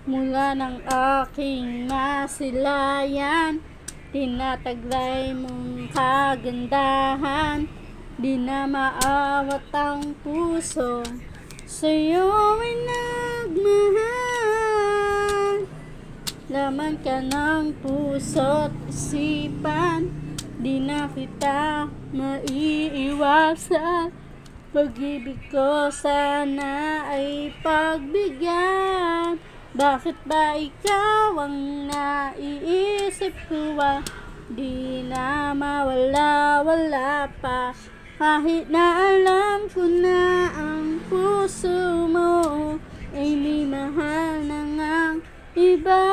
Mula ng aking masilayan, tinataglay mong kagandahan. Di na maawat ang puso, sa'yo ay nagmahal. Laman ka ng puso't isipan, di na kita maiiwasan. Pag-ibig ko sana ay pagbigyan. Bakit ba ikaw ang naiisip ko di na mawala-wala pa? Kahit na alam ko na ang puso mo ay may mahal na ngang iba.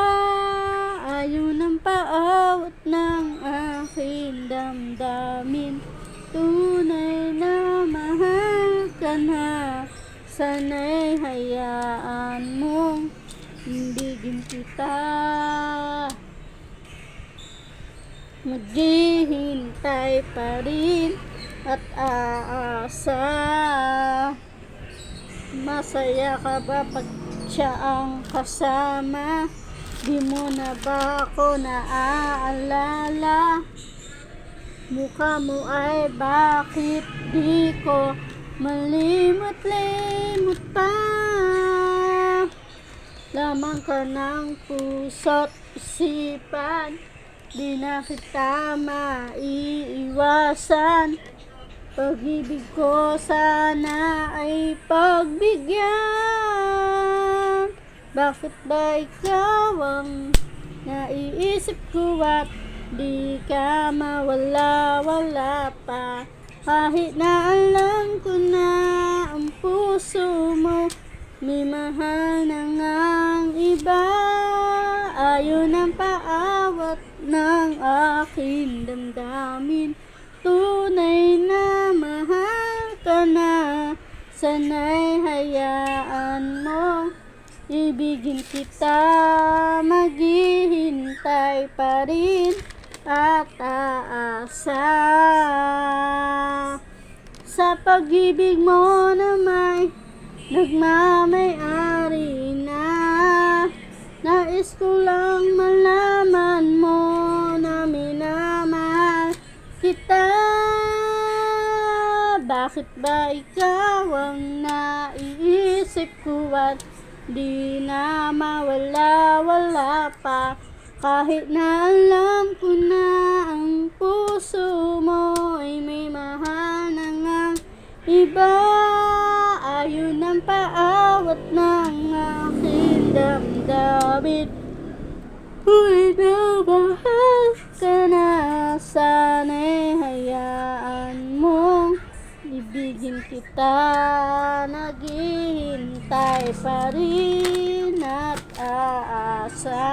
Ayaw ng paawat ng aking damdamin. Tunay na mahal ka na, sana'y hayaan mong ibigin kita. Maghihintay pa rin at aasa. Masaya ka ba pag siya ang kasama? Di mo na ba ako naaalala? Mukha mo ay bakit di ko malimot-limot pa? Lamang ka ng puso't isipan, di na kita maiiwasan. Pag-ibig ko sana ay pagbigyan. Bakit ba ikaw ang naiisip ko at di ka mawala-wala pa? Kahit na alam ko na ang puso mo may mahal na ngang iba. Ayaw ng paawat ng aking damdamin. Tunay na mahal ka na, sana'y hayaan mo ibigin kita. Maghihintay pa rin at aasa sa pag-ibig mo na may nagmamay-ari na. Nais ko lang malaman mo na minamahal kita. Bakit ba ikaw ang naiisip ko at di na mawala-wala pa? Kahit na alam ko na ang puso mo ay may mahal na ngang iba. Ayaw ng paawat ng aking damdamin. Uy, na mahal ka na, sana'y hayaan mong ibigin kita. Naghihintay pa rin at aasa.